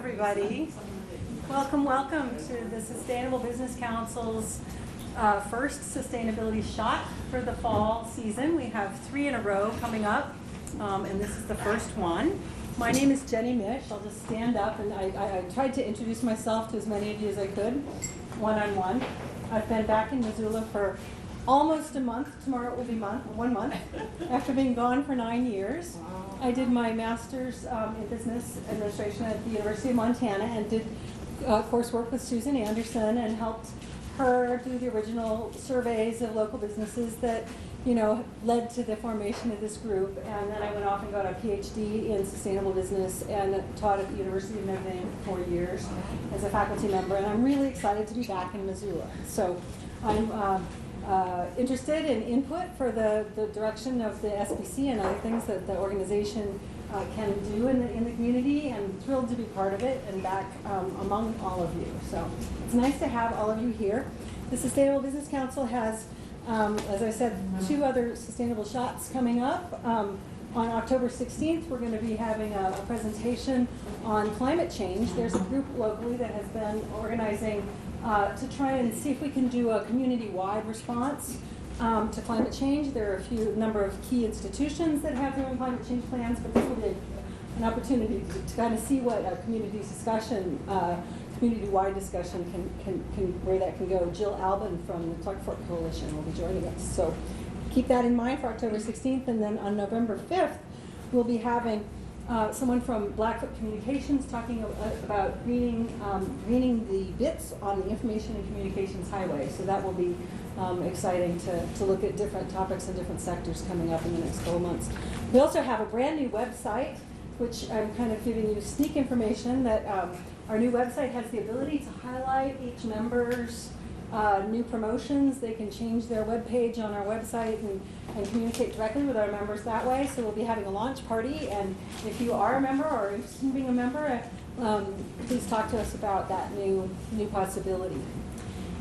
everybody. Welcome to the Sustainable Business Council's first sustainability shot for the fall season. We have 3 in a row coming up, and this is the first one. My name is Jenny Mish. I'll just stand up, and I tried to introduce myself to as many of you as I could, one-on-one. I've been back in Missoula for almost a month. Tomorrow it will be 1 month after being gone for 9 years. I did my master's in business administration at the University of Montana and did coursework with Susan Anderson and helped her do the original surveys of local businesses that, led to the formation of this group. And then I went off and got a PhD in sustainable business and taught at the University of Notre Dame for 4 years as a faculty member. And I'm really excited to be back in Missoula. So I'm interested in input for the direction of the SBC and other things that the organization can do in the community, and thrilled to be part of it and back among all of you. So it's nice to have all of you here. The Sustainable Business Council has, as I said, 2 other sustainable shots coming up. On October 16th, we're going to be having a presentation on climate change. There's a group locally that has been organizing to try and see if we can do a community-wide response to climate change. There are a number of key institutions that have their own climate change plans, but this will be an opportunity to kind of see what a community-wide discussion where that can go. Jill Albin from the Clark Fork Coalition will be joining us. So keep that in mind for October 16th, and then on November 5th, we'll be having someone from Blackfoot Communications talking about greening the bits on the Information and Communications Highway. So that will be exciting to look at different topics and different sectors coming up in the next couple months. We also have a brand new website, which I'm kind of giving you sneak information that our new website has the ability to highlight each member's new promotions. They can change their web page on our website and communicate directly with our members that way. So we'll be having a launch party, and if you are a member or interested in being a member, please talk to us about that new possibility.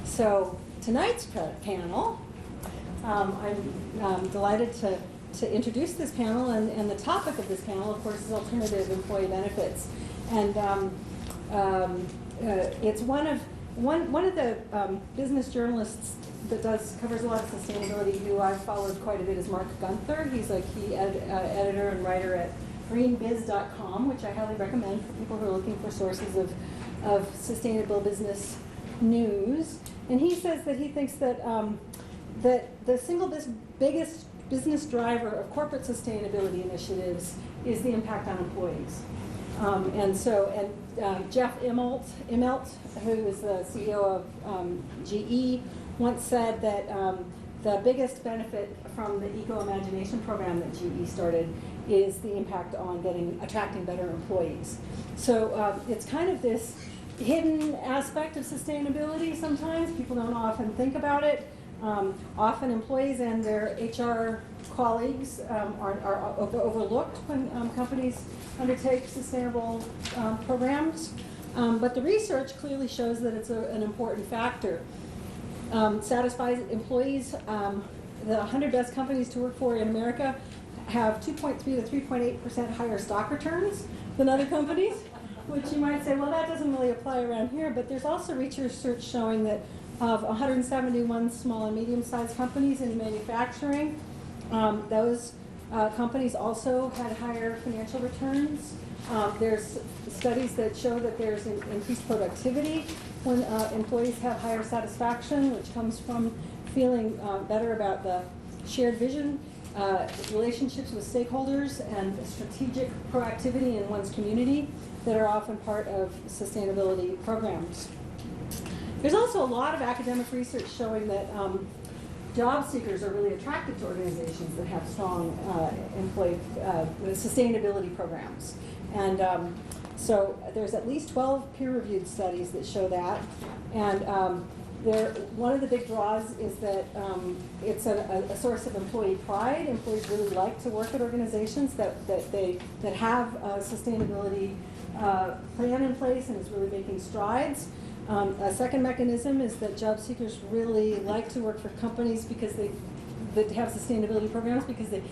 So tonight's panel, I'm delighted to introduce this panel, and the topic of this panel, of course, is alternative employee benefits, and it's one of the business journalists that covers a lot of sustainability, who I've followed quite a bit, is Mark Gunther. He's a key editor and writer at greenbiz.com, which I highly recommend for people who are looking for sources of sustainable business news. And he says that he thinks that that the single biggest business driver of corporate sustainability initiatives is the impact on employees. Jeff Immelt, who is the CEO of GE, once said that the biggest benefit from the Eco Imagination program that GE started is the impact on attracting better employees. So it's kind of this hidden aspect of sustainability sometimes. People don't often think about it. Often employees and their HR colleagues are overlooked when companies undertake sustainable programs. But the research clearly shows that it's an important factor. Satisfied employees, the 100 best companies to work for in America have 2.3 to 3.8% higher stock returns than other companies, which you might say, well, that doesn't really apply around here. But there's also research showing that of 171 small and medium-sized companies in manufacturing, those companies also had higher financial returns. There's studies that show that there's increased productivity when employees have higher satisfaction, which comes from feeling better about the shared vision, relationships with stakeholders, and strategic proactivity in one's community that are often part of sustainability programs. There's also a lot of academic research showing that job seekers are really attracted to organizations that have strong employee sustainability programs. And so there's at least 12 peer-reviewed studies that show that. And one of the big draws is that it's a source of employee pride. Employees really like to work at organizations that have a sustainability plan in place and is really making strides. A second mechanism is that job seekers really like to work for companies that have sustainability programs, because it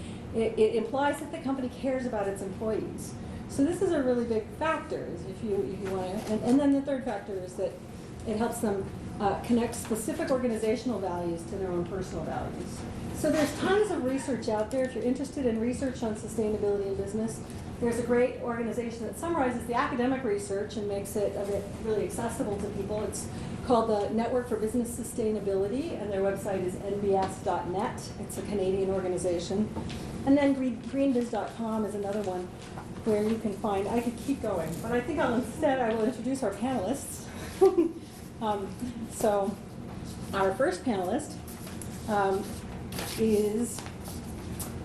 implies that the company cares about its employees. So this is a really big factor, if you want to. And then the third factor is that it helps them connect specific organizational values to their own personal values. So there's tons of research out there. If you're interested in research on sustainability in business, there's a great organization that summarizes the academic research and makes it a bit really accessible to people. It's called the Network for Business Sustainability, and their website is nbs.net. It's a Canadian organization. And then greenbiz.com is another one where you can find, I could keep going, but I think I will introduce our panelists. So our first panelist is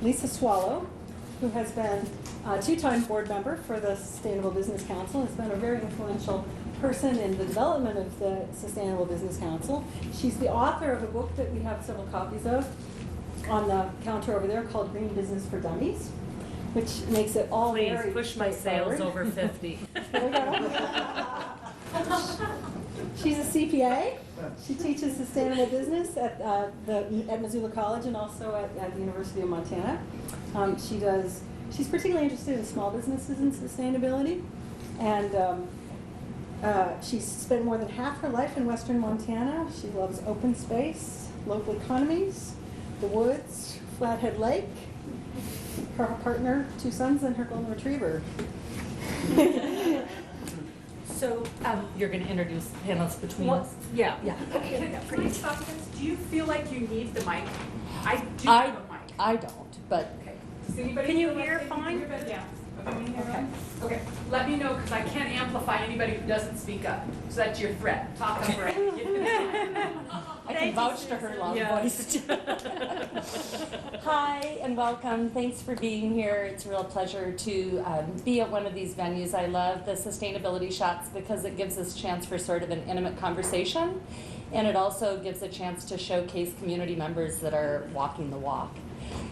Lisa Swallow, who has been a two-time board member for the Sustainable Business Council, has been a very influential person in the development of the Sustainable Business Council. She's the author of a book that we have several copies of on the counter over there called Green Business for Dummies, which makes it all Please very push my sales straightforward. over 50. There we go. She's a CPA. She teaches sustainable business at Missoula College and also at the University of Montana. She's particularly interested in small businesses and sustainability, and she's spent more than half her life in Western Montana. She loves open space, local economies, the woods, Flathead Lake, her partner, 2 sons, and her golden retriever. So you're going to introduce panelists between Well, us? Yeah. Yeah. Okay, can I stop this? Do you feel like you need the mic? I do I, have a mic. I don't, but Okay. Does anybody Can you feel like hear they fine? hear better? Yeah. Okay. Can you hear Okay. fine? Okay. Let me know, because I can't amplify anybody who doesn't speak up. So that's your threat. Talk up or I can vouch to her loud voice. Hi and welcome. Thanks for being here. It's a real pleasure to be at one of these venues. I love the sustainability shots because it gives us a chance for sort of an intimate conversation, and it also gives a chance to showcase community members that are walking the walk.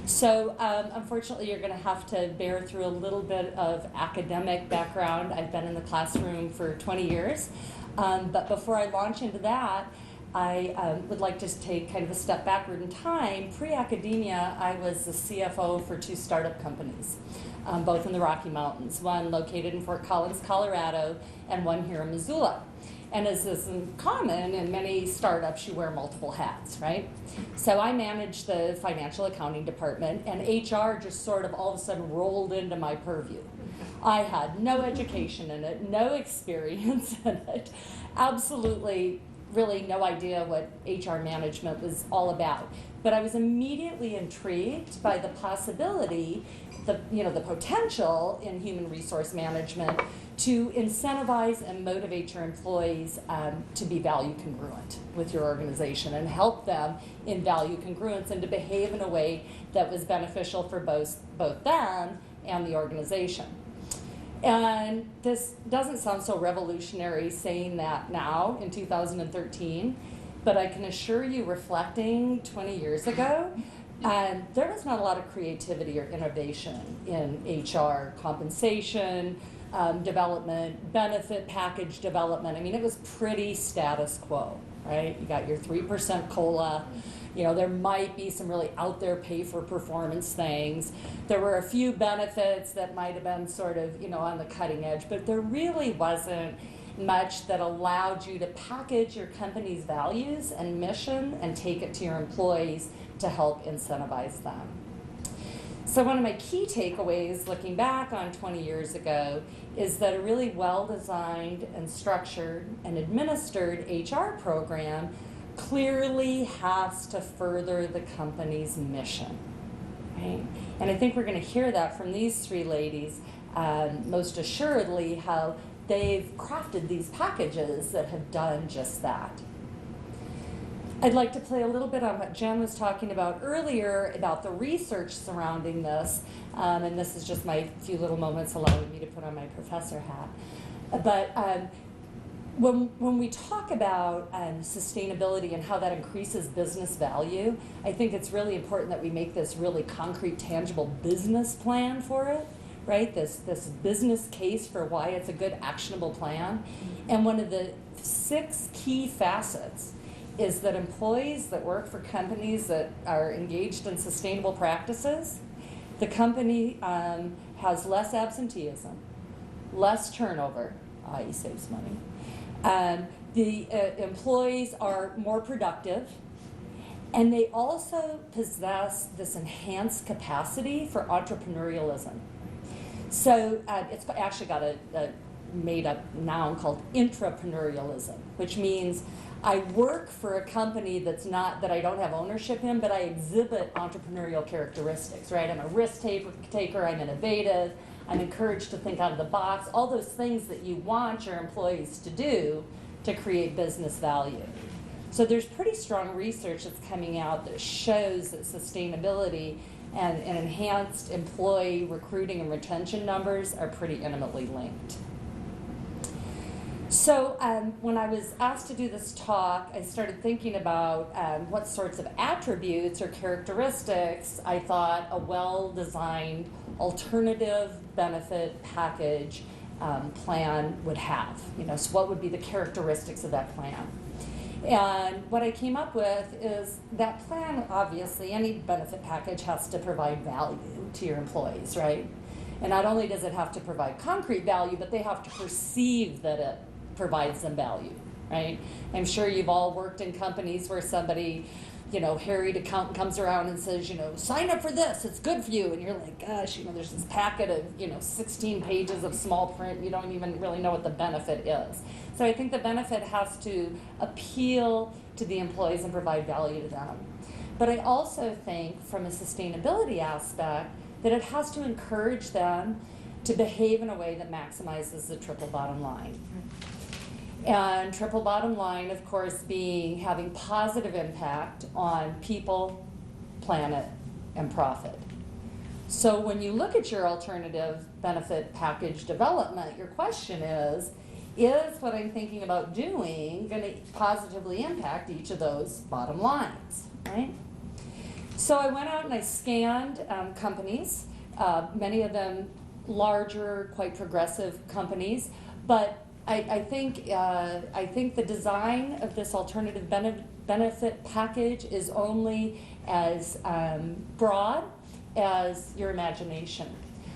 So unfortunately, you're going to have to bear through a little bit of academic background. I've been in the classroom for 20 years. But before I launch into that, I would like to take kind of a step backward in time. Pre-academia, I was the CFO for 2 startup companies, both in the Rocky Mountains, one located in Fort Collins, Colorado, and one here in Missoula. And as is common in many startups, you wear multiple hats, right? So I managed the financial accounting department, and HR just sort of all of a sudden rolled into my purview. I had no education in it, no experience in it, absolutely really no idea what HR management was all about. But I was immediately intrigued by the possibility, the potential in human resource management to incentivize and motivate your employees to be value congruent with your organization and help them in value congruence and to behave in a way that was beneficial for both them and the organization. And this doesn't sound so revolutionary saying that now in 2013, but I can assure you, reflecting 20 years ago, there was not a lot of creativity or innovation in HR compensation, development, benefit package development. I mean, it was pretty status quo, right? You got your 3% COLA. There might be some really out there pay for performance things. There were a few benefits that might have been sort of, on the cutting edge, but there really wasn't much that allowed you to package your company's values and mission and take it to your employees to help incentivize them. So one of my key takeaways looking back on 20 years ago is that a really well-designed and structured and administered HR program clearly has to further the company's mission, right? And I think we're going to hear that from these 3 ladies, most assuredly, how they've crafted these packages that have done just that. I'd like to play a little bit on what Jen was talking about earlier about the research surrounding this, and this is just my few little moments allowing me to put on my professor hat. But when we talk about sustainability and how that increases business value, I think it's really important that we make this really concrete, tangible business plan for it, right? This business case for why it's a good, actionable plan. And one of the 6 key facets is that employees that work for companies that are engaged in sustainable practices, the company has less absenteeism, less turnover, i.e. saves money. The employees are more productive, and they also possess this enhanced capacity for entrepreneurialism. So it's actually got a made-up noun called intrapreneurialism, which means I work for a company that I don't have ownership in, but I exhibit entrepreneurial characteristics, right? I'm a risk taker, I'm innovative, I'm encouraged to think out of the box, all those things that you want your employees to do to create business value. So there's pretty strong research that's coming out that shows that sustainability and enhanced employee recruiting and retention numbers are pretty intimately linked. So when I was asked to do this talk, I started thinking about what sorts of attributes or characteristics I thought a well-designed alternative benefit package plan would have. So what would be the characteristics of that plan? And what I came up with is that plan, obviously, any benefit package has to provide value to your employees, right? And not only does it have to provide concrete value, but they have to perceive that it provides them value, right? I'm sure you've all worked in companies where somebody, harried accountant comes around and says, sign up for this, it's good for you. And you're like, gosh, there's this packet of, 16 pages of small print. You don't even really know what the benefit is. So I think the benefit has to appeal to the employees and provide value to them. But I also think from a sustainability aspect that it has to encourage them to behave in a way that maximizes the triple bottom line. And triple bottom line, of course, being having positive impact on people, planet, and profit. So when you look at your alternative benefit package development, your question is what I'm thinking about doing going to positively impact each of those bottom lines, right? So I went out and I scanned companies, many of them larger, quite progressive companies, but I think the design of this alternative benefit package is only as broad as your imagination.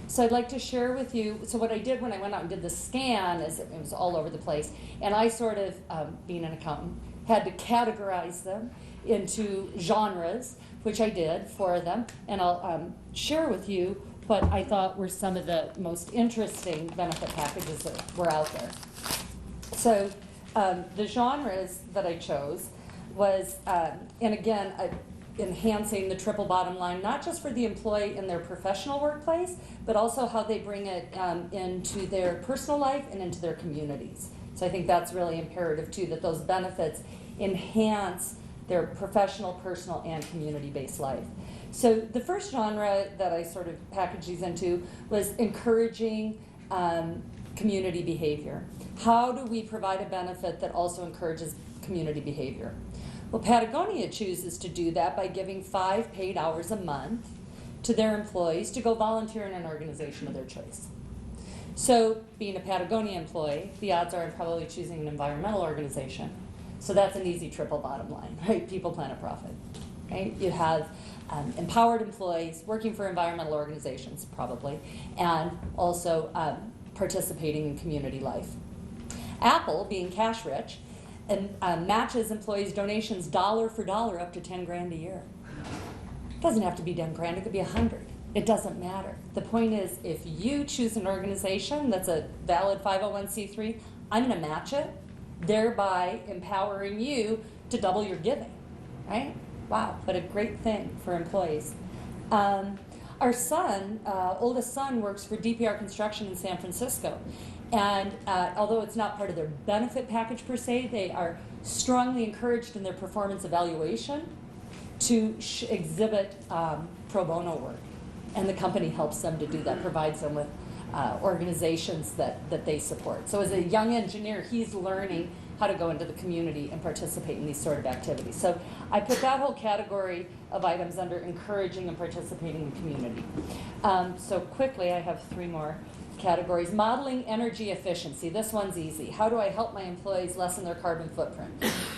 So I'd like to share with you, so what I did when I went out and did the scan is it was all over the place, and I sort of, being an accountant, had to categorize them into genres, which I did for them, and I'll share with you what I thought were some of the most interesting benefit packages that were out there. So the genres that I chose was, and again, enhancing the triple bottom line, not just for the employee in their professional workplace, but also how they bring it into their personal life and into their communities. So I think that's really imperative too, that those benefits enhance their professional, personal, and community-based life. So the first genre that I sort of packaged these into was encouraging community behavior. How do we provide a benefit that also encourages community behavior? Well, Patagonia chooses to do that by giving 5 paid hours a month to their employees to go volunteer in an organization of their choice. So being a Patagonia employee, the odds are I'm probably choosing an environmental organization. So that's an easy triple bottom line, right? People, planet, profit, right? You have empowered employees working for environmental organizations, probably, and also participating in community life. Apple, being cash rich, and matches employees' donations dollar for dollar up to 10 grand a year. It doesn't have to be 10 grand, it could be 100. It doesn't matter. The point is, if you choose an organization that's a valid 501c3, I'm going to match it, thereby empowering you to double your giving, right? Wow, what a great thing for employees. Our son, oldest son, works for DPR Construction in San Francisco. And although it's not part of their benefit package per se, they are strongly encouraged in their performance evaluation to exhibit pro bono work. And the company helps them to do that, provides them with organizations that they support. So as a young engineer, he's learning how to go into the community and participate in these sort of activities. So I put that whole category of items under encouraging and participating in the community. So quickly, I have 3 more categories. Modeling energy efficiency. This one's easy. How do I help my employees lessen their carbon footprint?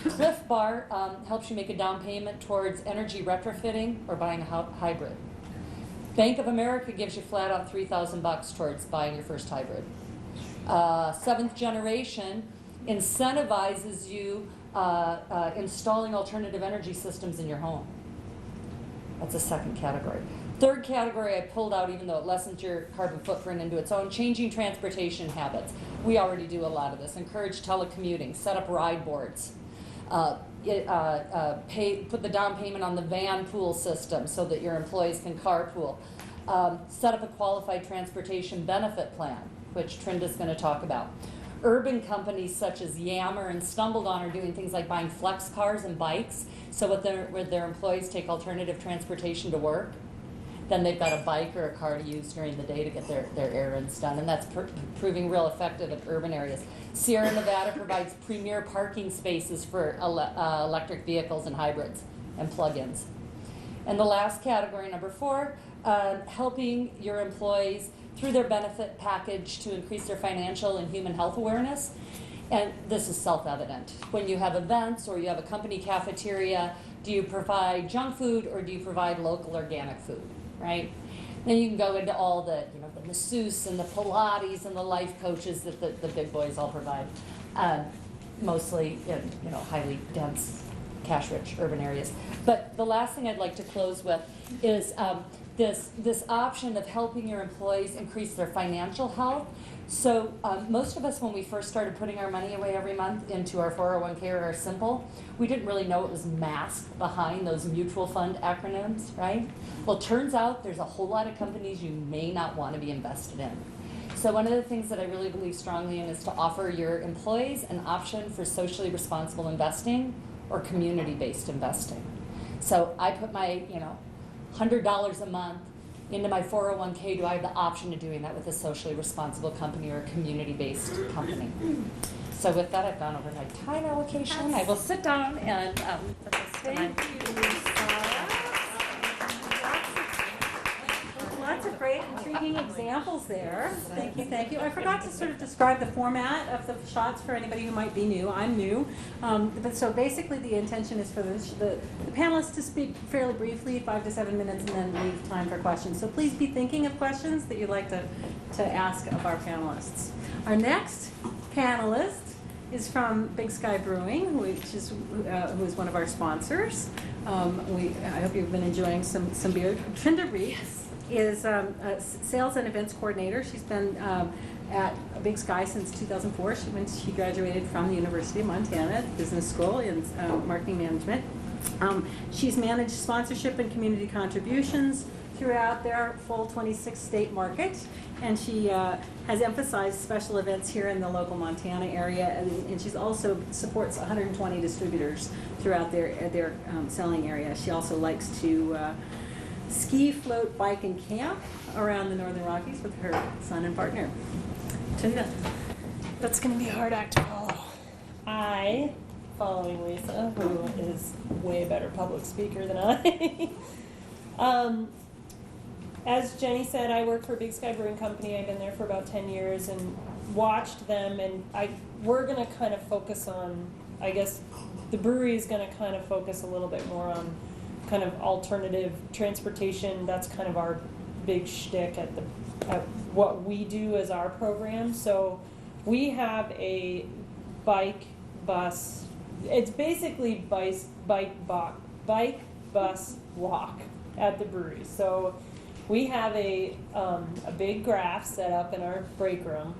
Cliff Bar helps you make a down payment towards energy retrofitting or buying a hybrid. Bank of America gives you flat out $3,000 towards buying your first hybrid. Seventh generation incentivizes you installing alternative energy systems in your home. That's a second category. Third category I pulled out, even though it lessens your carbon footprint into its own, changing transportation habits. We already do a lot of this. Encourage telecommuting, set up ride boards, put the down payment on the van pool system so that your employees can carpool. Set up a qualified transportation benefit plan, which Trinda's going to talk about. Urban companies such as Yammer and Stumbled On are doing things like buying flex cars and bikes, so where their employees take alternative transportation to work, then they've got a bike or a car to use during the day to get their errands done, and that's proving real effective in urban areas. Sierra Nevada provides premier parking spaces for electric vehicles and hybrids and plug-ins. And the last category, number 4, helping your employees through their benefit package to increase their financial and human health awareness. And this is self-evident. When you have events or you have a company cafeteria, do you provide junk food or do you provide local organic food, right? Then you can go into all the, the masseuse and the Pilates and the life coaches that the big boys all provide, mostly in, highly dense, cash-rich urban areas. But the last thing I'd like to close with is this option of helping your employees increase their financial health. So most of us, when we first started putting our money away every month into our 401k or our Simple, we didn't really know it was masked behind those mutual fund acronyms, right? Well, it turns out there's a whole lot of companies you may not want to be invested in. So one of the things that I really believe strongly in is to offer your employees an option for socially responsible investing or community-based investing. So I put my, $100 a month into my 401k. Do I have the option of doing that with a socially responsible company or a community-based company? So with that, I've gone over my time allocation. I will sit down and put this to my... Lots of great, intriguing examples there. Thank you. I forgot to sort of describe the format of the shots for anybody who might be new. I'm new. But so basically the intention is for the panelists to speak fairly briefly, 5 to 7 minutes, and then leave time for questions. So please be thinking of questions that you'd like to ask of our panelists. Our next panelist is from Big Sky Brewing, who is one of our sponsors. I hope you've been enjoying some beer. Trinda Reeks is a sales and events coordinator. She's been at Big Sky since 2004. She graduated from the University of Montana Business School in marketing management. She's managed sponsorship and community contributions throughout their full 26-state market, and she has emphasized special events here in the local Montana area, and she's also supports 120 distributors throughout their selling area. She also likes to ski, float, bike, and camp around the Northern Rockies with her son and partner. Trinda. That's going to be a hard act to follow. Following Lisa, who is way better public speaker than I. As Jenny said, I work for Big Sky Brewing Company. I've been there for about 10 years and watched them, and we're going to kind of focus on, I guess, the brewery is going to kind of focus a little bit more on kind of alternative transportation. That's kind of our big shtick at what we do as our program. So we have a bike bus. It's basically bike, bus, walk at the brewery. So we have a big graph set up in our break room,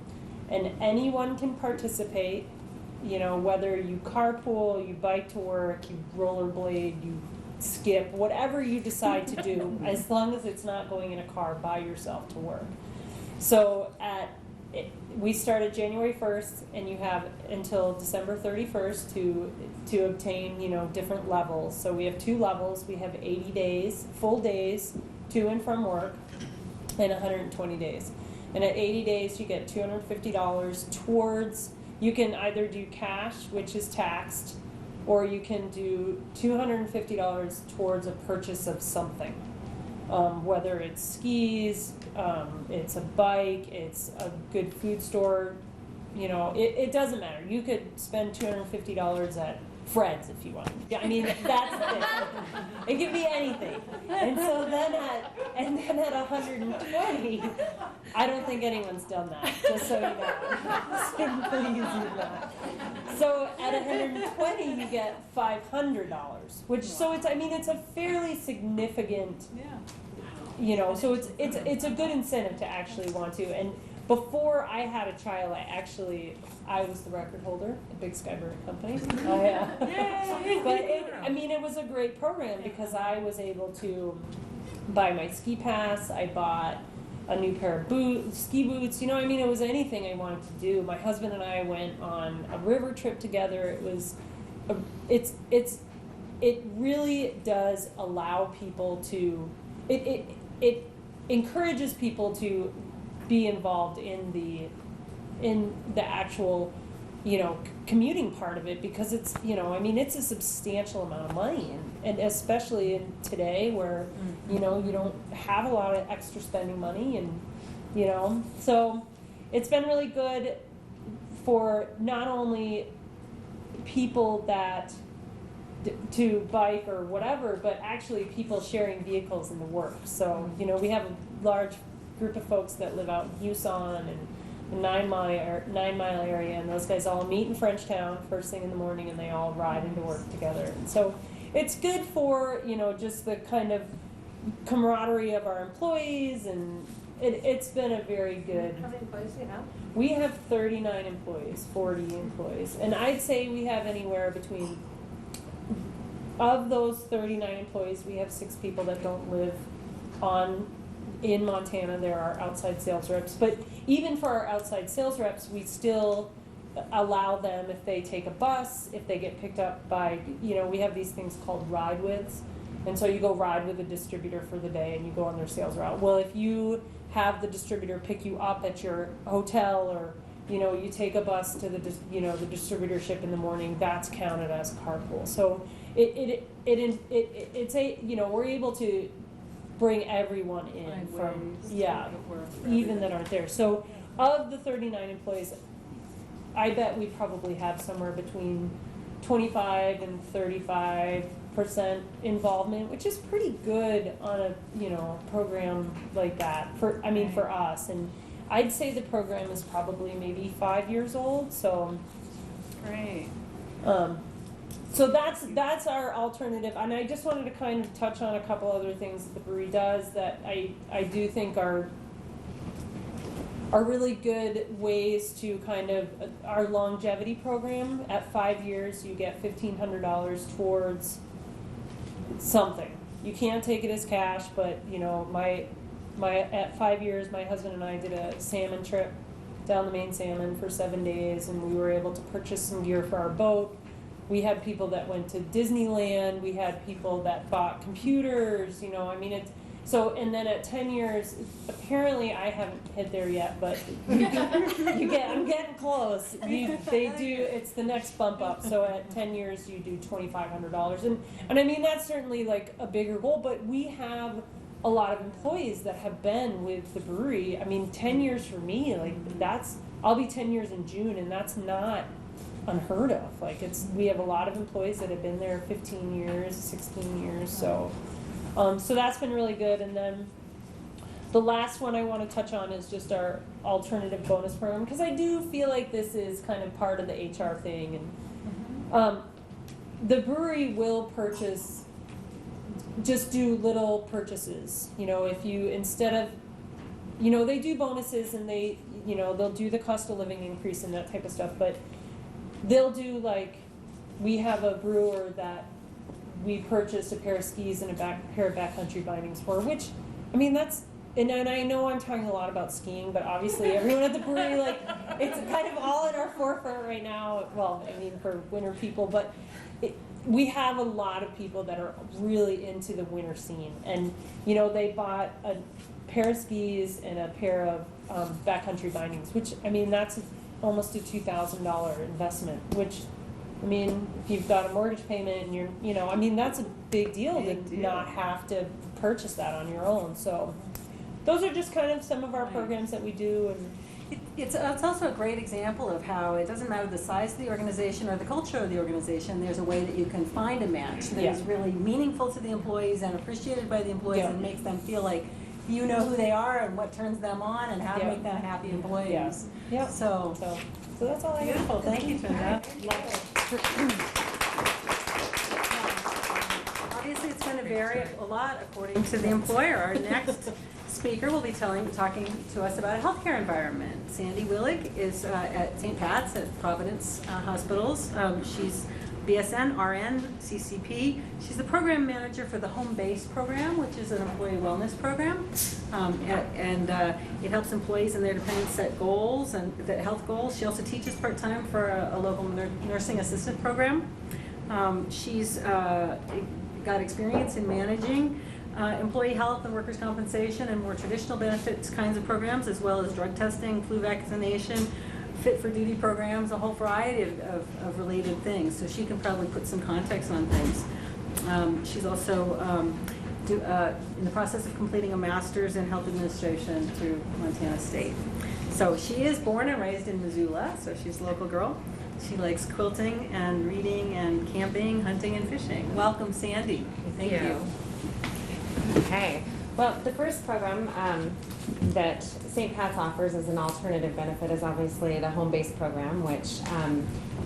and anyone can participate. Whether you carpool, you bike to work, you rollerblade, you skip, whatever you decide to do, as long as it's not going in a car by yourself to work. So we started January 1st, and you have until December 31st to obtain, different levels. So we have 2 levels. We have 80 days, full days, to and from work, and 120 days. And at 80 days, you get $250 towards, you can either do cash, which is taxed, or you can do $250 towards a purchase of something. Whether it's skis, it's a bike, it's a good food store you know, it doesn't matter. You could spend $250 at Fred's if you want. Yeah, I mean, that's the thing. It could be anything. And so then at 120, I don't think anyone's done that, just so you know. Simply using that. So at 120, you get $500, which, so it's, I mean, it's a fairly significant, you know, so it's a good incentive to actually want to. And before I had a child, I was the record holder at Big Sky Brewing Company. But it was a great program because I was able to buy my ski pass. I bought a new pair of ski boots. You know, I mean, it was anything I wanted to do. My husband and I went on a river trip together. It really does allow people to. It encourages people to be involved in the actual, you know, commuting part of it, because it's, you know, I mean, it's a substantial amount of money, and especially in today where, you know, you don't have a lot of extra spending money, and, you know, so it's been really good for not only people that to bike or whatever, but actually people sharing vehicles in the work. So, you know, we have a large group of folks that live out in Houston and the 9 Mile area, and those guys all meet in Frenchtown first thing in the morning, and they all ride into work together. And so it's good for, you know, just the kind of camaraderie of our employees, and it's been a very good. How many employees do you have? We have 39 employees, 40 employees, and I'd say we have anywhere between, of those 39 employees, we have 6 people that don't live in Montana. There are outside sales reps, but even for our outside sales reps, we still allow them, if they take a bus, if they get picked up by, you know, we have these things called ride withs, and so you go ride with a distributor for the day and you go on their sales route. Well, if you have the distributor pick you up at your hotel, or, you know, you take a bus to the distributorship in the morning, that's counted as carpool. So it's a, you know, we're able to bring everyone in from, even that aren't there. So of the 39 employees, I bet we probably have somewhere between 25 and 35% involvement, which is pretty good on a, you know, program like that for us. And I'd say the program is probably maybe 5 years old. So Great. So that's our alternative, and I just wanted to kind of touch on a couple other things that the brewery does that I do think are really good ways to kind of, our longevity program. At 5 years, you get $1,500 towards something. You can't take it as cash, but, you know, at 5 years, my husband and I did a salmon trip down the main salmon for 7 days, and we were able to purchase some gear for our boat. We had people that went to Disneyland. We had people that bought computers. You know, I mean, it's so. And then at 10 years, apparently I haven't hit there yet, but I'm getting close. They do. It's the next bump up. So at 10 years, you do $2,500, and I mean that's certainly like a bigger goal. But we have a lot of employees that have been with the brewery. I mean, 10 years for me, like I'll be 10 years in June, and that's not unheard of. Like we have a lot of employees that have been there 15 years, 16 years. So that's been really good. And then the last one I want to touch on is just our alternative bonus program, because I do feel like this is kind of part of the HR thing. And the brewery will just do little purchases. You know, if you, instead of, you know, they do bonuses, and they'll do the cost of living increase and that type of stuff, but they'll do, like, we have a brewer that we purchased a pair of skis and a pair of backcountry bindings for, which, I mean, that's, and I know I'm talking a lot about skiing, but obviously everyone at the brewery, like, it's kind of all in our forefront right now. Well, I mean, for winter people, but we have a lot of people that are really into the winter scene. And, you know, they bought a pair of skis and a pair of backcountry bindings, which, I mean, that's almost a $2,000 investment, which, I mean, if you've got a mortgage payment and you're, you know, I mean, that's a big deal not have to purchase that on your own. So those are just kind of some of our programs that we do. And It's also a great example of how it doesn't matter the size of the organization or the culture of the organization, there's a way that you can find a match that is really meaningful to the employees and appreciated by the employees and makes them feel like you know who they are and what turns them on and how to make them happy employees. Yeah. So that's all I got. beautiful. Thank you, Trinda. Obviously, it's going to vary a lot according to the employer. Our next speaker will be talking to us about a healthcare environment. Sandy Willig is at St. Pat's at Providence Hospitals. She's BSN, RN, CCP. She's the program manager for the Home Base program, which is an employee wellness program. It helps employees and their dependents set goals and health goals. She also teaches part-time for a local nursing assistant program. She's got experience in managing employee health and workers' compensation and more traditional benefits kinds of programs, as well as drug testing, flu vaccination, fit for duty programs, a whole variety of related things. So she can probably put some context on things. She's also in the process of completing a master's in health administration through Montana State. So she is born and raised in Missoula, so she's a local girl. She likes quilting and reading and camping, hunting and fishing. Welcome, Sandy. Thank you. Okay. Well, the first program that St. Pat's offers as an alternative benefit is obviously the home-based program, which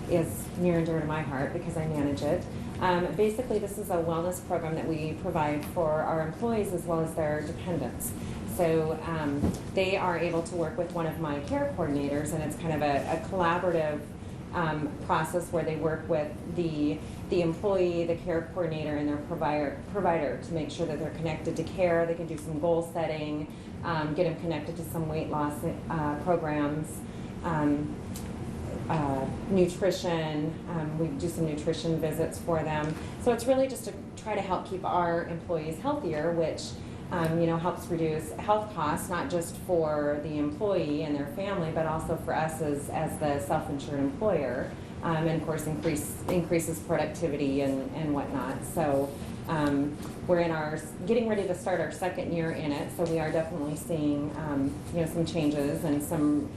is near and dear to my heart because I manage it. Basically, this is a wellness program that we provide for our employees as well as their dependents. So they are able to work with one of my care coordinators, and it's kind of a collaborative process where they work with the employee, the care coordinator, and their provider to make sure that they're connected to care. They can do some goal setting, get them connected to some weight loss programs, nutrition. We do some nutrition visits for them. So it's really just to try to help keep our employees healthier, which helps reduce health costs, not just for the employee and their family, but also for us as the self-insured employer, and of course increases productivity and whatnot. So we're getting ready to start our second year in it, so we are definitely seeing some changes and some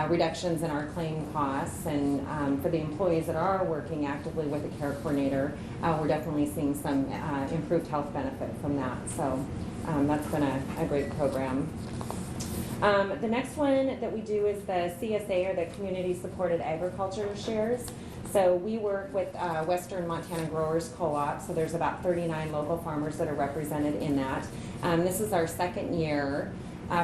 reductions in our claim costs, and for the employees that are working actively with the care coordinator, we're definitely seeing some improved health benefit from that. So that's been a great program. The next one that we do is the CSA, or the Community Supported Agriculture Shares. So we work with Western Montana Growers Co-op, so there's about 39 local farmers that are represented in that. This is our second year.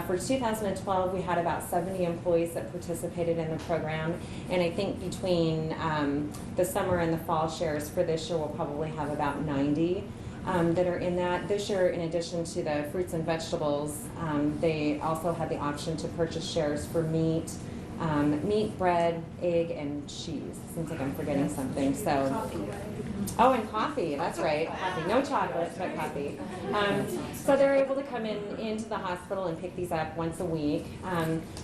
For 2012, we had about 70 employees that participated in the program, and I think between the summer and the fall shares for this year, we'll probably have about 90 that are in that. This year, in addition to the fruits and vegetables, they also had the option to purchase shares for meat, bread, egg, and cheese. Seems like I'm forgetting something. So, oh, and coffee. That's right, coffee. No chocolate, but coffee. So they're able to come into the hospital and pick these up once a week.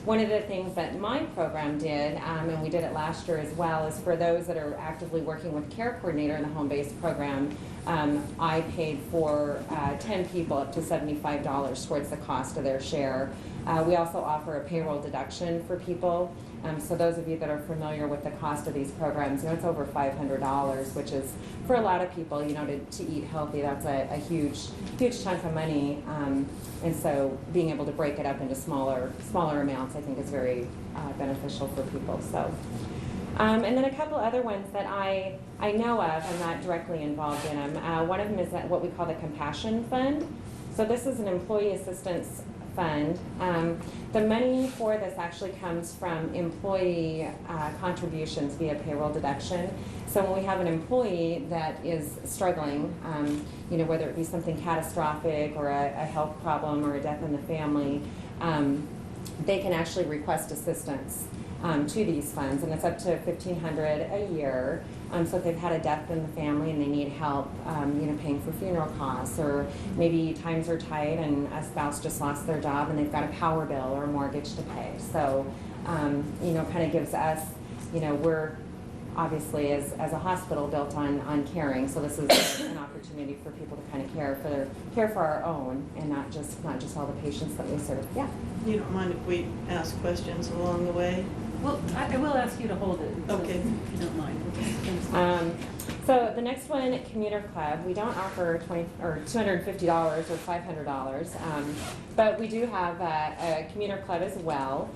One of the things that my program did, and we did it last year as well, is for those that are actively working with care coordinator in the home-based program, I paid for 10 people up to $75 towards the cost of their share. We also offer a payroll deduction for people. So those of you that are familiar with the cost of these programs, it's over $500, which is, for a lot of people, to eat healthy, that's a huge chunk of money. And so being able to break it up into smaller amounts, I think, is very beneficial for people. So. And then a couple other ones that I know of. I'm not directly involved in them. One of them is what we call the Compassion Fund. So this is an employee assistance fund. The money for this actually comes from employee contributions via payroll deduction. So when we have an employee that is struggling, whether it be something catastrophic or a health problem or a death in the family, they can actually request assistance to these funds, and it's up to $1,500 a year. So if they've had a death in the family and they need help, paying for funeral costs, or maybe times are tight and a spouse just lost their job and they've got a power bill or a mortgage to pay. So, kind of gives us, we're obviously as a hospital built on caring, so this is an opportunity for people to kind of care for our own and not just all the patients that we serve. Yeah. You don't mind if we ask questions along the way? Well, I will ask you to hold it. Okay. If you don't mind. So the next one, Commuter Club, we don't offer $250 or $500, but we do have a Commuter Club as well.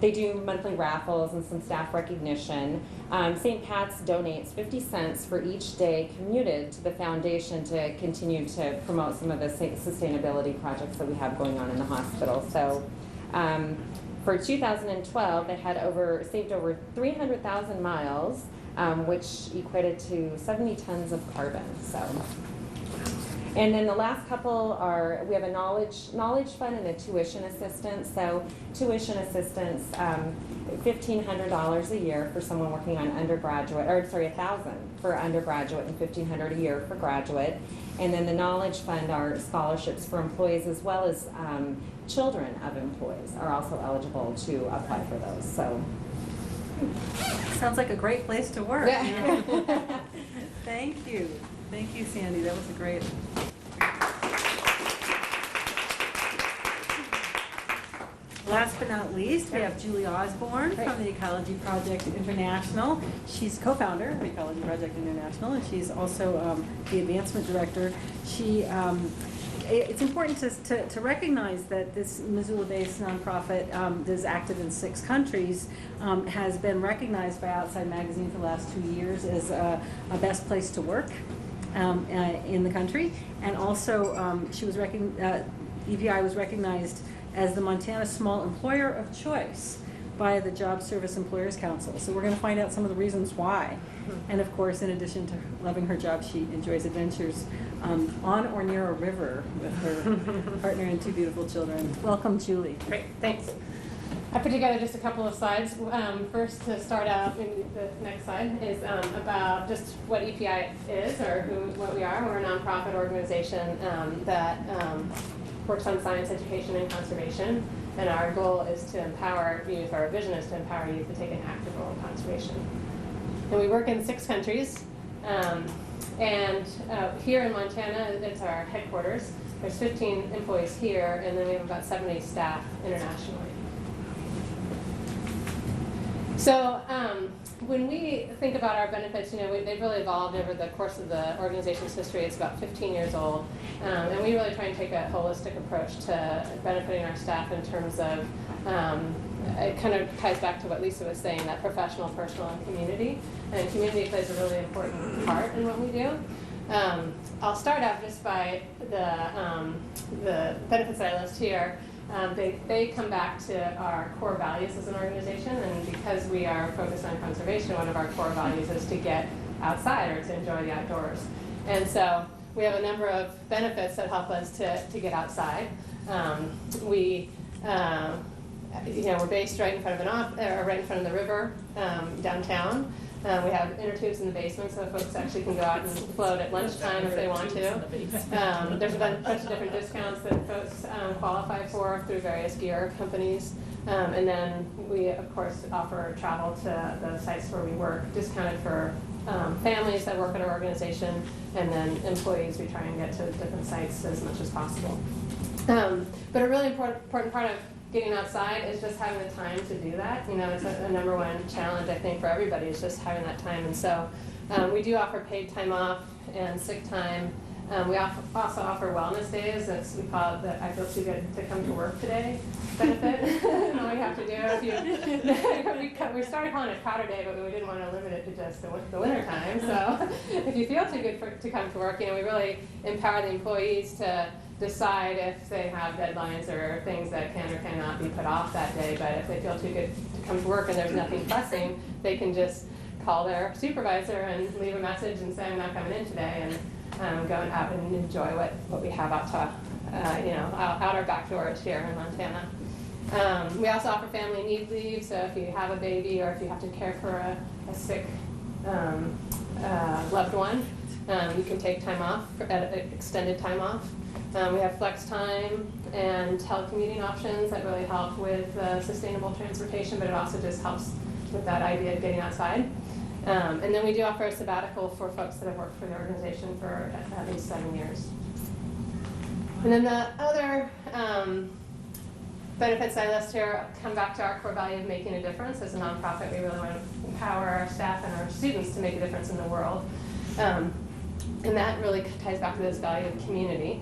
They do monthly raffles and some staff recognition. St. Pat's donates 50 cents for each day commuted to the foundation to continue to promote some of the sustainability projects that we have going on in the hospital. So for 2012, they had saved over 300,000 miles, which equated to 70 tons of carbon. So. And then the last couple are, we have a knowledge fund and a tuition assistance. So tuition assistance, $1,500 a year for someone working on undergraduate, or sorry, $1,000 for undergraduate and $1,500 a year for graduate. And then the knowledge fund are scholarships for employees as well as children of employees are also eligible to apply for those. So. Sounds like a great place to work. Yeah. Thank you. Thank you, Sandy. That was a great. Last but not least, we have Julie Osborne from the Ecology Project International. She's co-founder of Ecology Project International, and she's also the advancement director. It's important to recognize that this Missoula-based nonprofit that is active in 6 countries has been recognized by Outside Magazine for the last 2 years as a best place to work in the country, and also she was EPI was recognized as the Montana Small Employer of Choice by the Job Service Employers Council. So we're going to find out some of the reasons why. And of course, in addition to loving her job, she enjoys adventures on or near a river with her partner and 2 beautiful children. Welcome, Julie. Great, thanks. I put together just a couple of slides. First, to start out, maybe the next slide is about just what EPI is, or what we are. We're a nonprofit organization that works on science, education, and conservation. And our goal is to empower youth, our vision is to empower youth to take an active role in conservation. And we work in 6 countries. Here in Montana, it's our headquarters. There's 15 employees here, and then we have about 70 staff internationally. So when we think about our benefits, they've really evolved over the course of the organization's history. It's about 15 years old. And we really try and take a holistic approach to benefiting our staff in terms of, it kind of ties back to what Lisa was saying, that professional, personal, and community. And community plays a really important part in what we do. I'll start out just by the benefits that I list here. They come back to our core values as an organization, and because we are focused on conservation, one of our core values is to get outside or to enjoy the outdoors. And so we have a number of benefits that help us to get outside. We're based right in front of the river downtown. We have inner tubes in the basement, so folks actually can go out and float at lunchtime if they want to. There's a bunch of different discounts that folks qualify for through various gear companies. And then we, of course, offer travel to the sites where we work, discounted for families that work at our organization, and then employees, we try and get to different sites as much as possible. But a really important part of getting outside is just having the time to do that. It's a number one challenge, I think, for everybody, is just having that time. And so we do offer paid time off and sick time. We also offer wellness days. We call it the I feel too good to come to work today benefit. All you have to do, we started calling it powder day, but we didn't want to limit it to just the winter time. So if you feel too good to come to work, we really empower the employees to decide if they have deadlines or things that can or cannot be put off that day. But if they feel too good to come to work and there's nothing pressing, they can just call their supervisor and leave a message and say, I'm not coming in today, and go out and enjoy what we have out our back doors here in Montana. We also offer family need leave, so if you have a baby or if you have to care for a sick loved one, you can take time off, extended time off. We have flex time and telecommuting options that really help with sustainable transportation, but it also just helps with that idea of getting outside. And then we do offer a sabbatical for folks that have worked for the organization for at least 7 years. And then the other benefits I list here come back to our core value of making a difference. As a nonprofit, we really want to empower our staff and our students to make a difference in the world. And that really ties back to this value of community.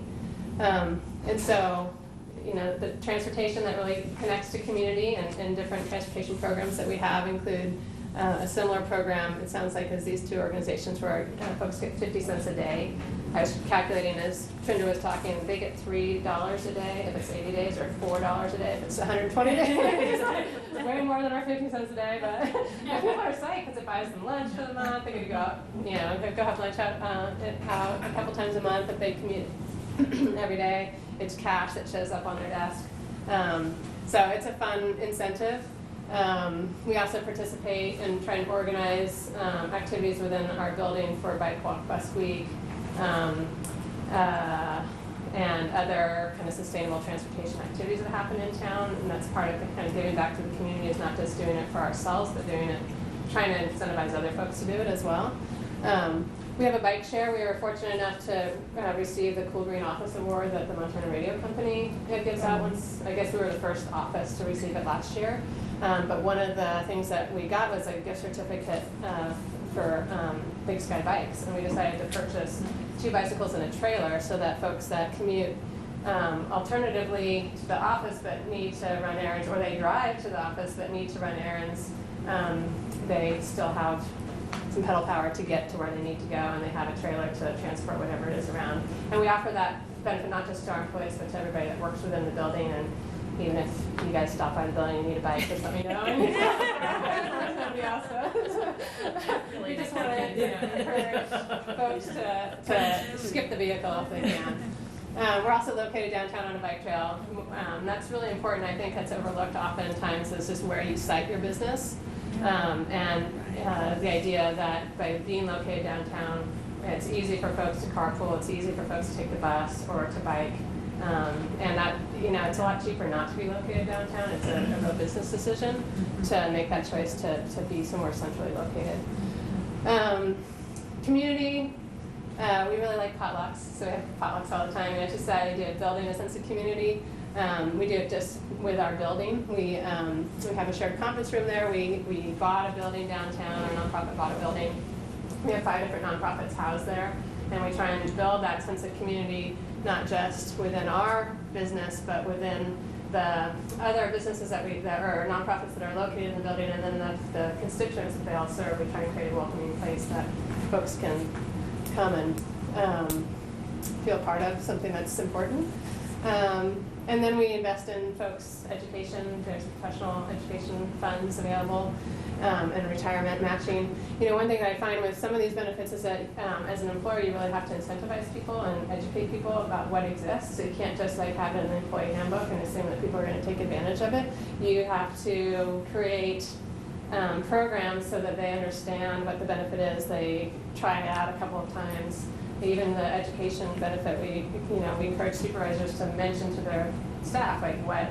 And so, you know, the transportation that really connects to community and different transportation programs that we have include a similar program, it sounds like, as these two organizations where folks get 50 cents a day. I was calculating as Trinder was talking, they get $3 a day if it's 80 days, or $4 a day if it's 120 days. Way more than our 50 cents a day, but people are psyched because it buys them lunch for the month. They get to go out, you know, go have lunch out a couple times a month if they commute every day. It's cash that shows up on their desk. So it's a fun incentive. We also participate in trying to organize activities within our building for Bike Walk Bus Week and other kind of sustainable transportation activities that happen in town. And that's part of the kind of giving back to the community, is not just doing it for ourselves, but doing it, trying to incentivize other folks to do it as well. We have a bike share. We were fortunate enough to receive the Cool Green Office Award that the Montana Radio Company gives out once. I guess we were the first office to receive it last year. But one of the things that we got was a gift certificate for Big Sky Bikes. And we decided to purchase 2 bicycles and a trailer so that folks that commute alternatively to the office but need to run errands, or they drive to the office but need to run errands, they still have some pedal power to get to where they need to go, and they have a trailer to transport whatever it is around. And we offer that benefit not just to our employees, but to everybody that works within the building. And even if you guys stop by the building and need a bike, just let me know. Somebody else does. We just want to encourage folks to skip the vehicle if they can. We're also located downtown on a bike trail. That's really important. I think that's overlooked oftentimes, is just where you site your business. The idea that by being located downtown, it's easy for folks to carpool, it's easy for folks to take the bus or to bike. And that, you know, it's a lot cheaper not to be located downtown. It's a real business decision to make that choice to be somewhere centrally located. Community, we really like potlucks, so we have potlucks all the time. We just decided to building a sense of community. We do it just with our building. We have a shared conference room there. We bought a building downtown. Our nonprofit bought a building. We have 5 different nonprofits housed there, and we try and build that sense of community, not just within our business, but within the other businesses that are nonprofits that are located in the building, and then the constituents that they all serve. We try and create a welcoming place that folks can come and feel part of something that's important. And then we invest in folks' education. There's professional education funds available, and retirement matching. You know, one thing that I find with some of these benefits is that as an employer, you really have to incentivize people and educate people about what exists. So you can't just like have an employee handbook and assume that people are going to take advantage of it. You have to create programs so that they understand what the benefit is. They try it out a couple of times. Even the education benefit, we encourage supervisors to mention to their staff like what,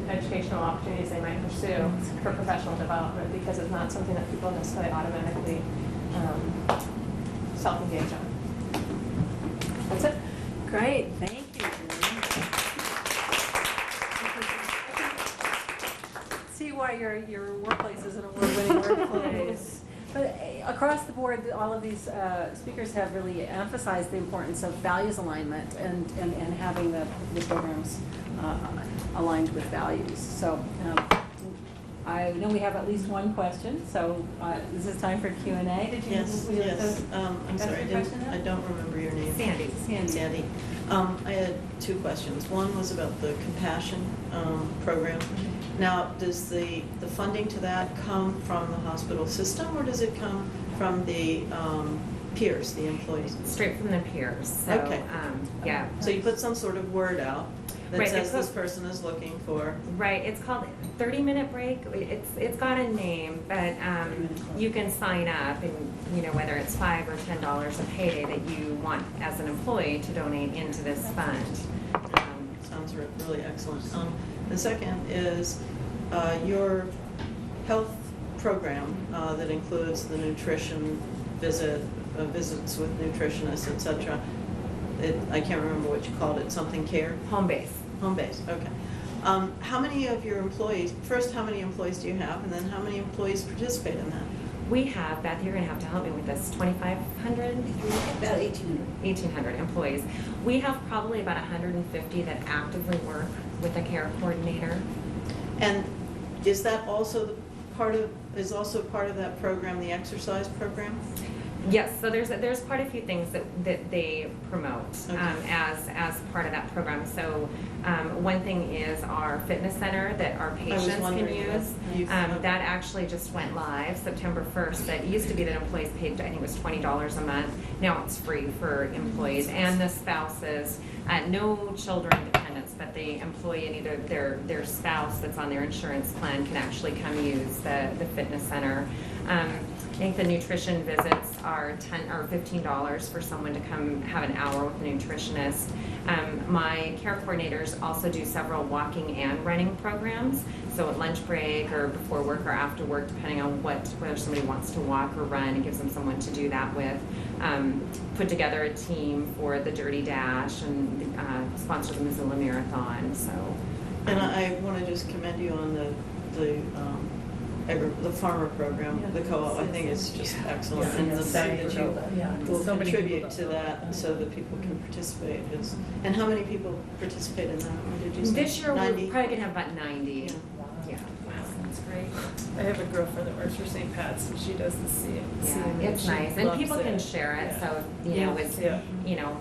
educational opportunities they might pursue for professional development, because it's not something that people necessarily automatically self-engage on. That's it. Great, thank you. See why your workplace is an award-winning workplace. But across the board, all of these speakers have really emphasized the importance of values alignment and having the programs aligned with values. So I know we have at least one question, so this is time for Q&A. Did you? Yes. I'm sorry, I don't remember your name. Sandy. I had 2 questions. One was about the compassion program. Now, does the funding to that come from the hospital system, or does it come from the peers, the employees? Straight from the peers. So, okay. Yeah. So you put some sort of word out that right, says this person is looking for. Right. It's called 30-minute break. It's got a name, but you can sign up, and whether it's $5 or $10 a payday that you want as an employee to donate into this fund. Sounds really excellent. The second is your health program that includes the nutrition visits with nutritionists, etc. I can't remember what you called it, something care? Home base. Home base, okay. How many of your employees, first, how many employees do you have, and then how many employees participate in that? We have, Beth, you're going to have to help me with this, 2,500? About 1,800. 1,800 employees. We have probably about 150 that actively work with a care coordinator. And is that also part of that program, the exercise program? Yes, so there's quite a few things that they promote Okay. as part of that program. So one thing is our fitness center that our patients can use. That actually just went live September 1st. That used to be that employees paid, I think it was $20 a month. Now it's free for employees and the spouses. No children dependents, but the employee and either their spouse that's on their insurance plan can actually come use the fitness center. I think the nutrition visits are $15 for someone to come have an hour with a nutritionist. My care coordinators also do several walking and running programs. So at lunch break or before work or after work, depending on whether somebody wants to walk or run, it gives them someone to do that with. Put together a team for the Dirty Dash and sponsor the Missoula Marathon. So, And I want to just commend you on the farmer program, the co-op. I think it's just excellent, and the fact that you will contribute to that so that people can participate is. And how many people participate in that? Or did you say this year 90? we're probably gonna have about 90. Yeah. Yeah. That's great. I have a girlfriend that works for St. Pat's, and she does the CME. It's She nice, and loves people can it. share it. Yeah. So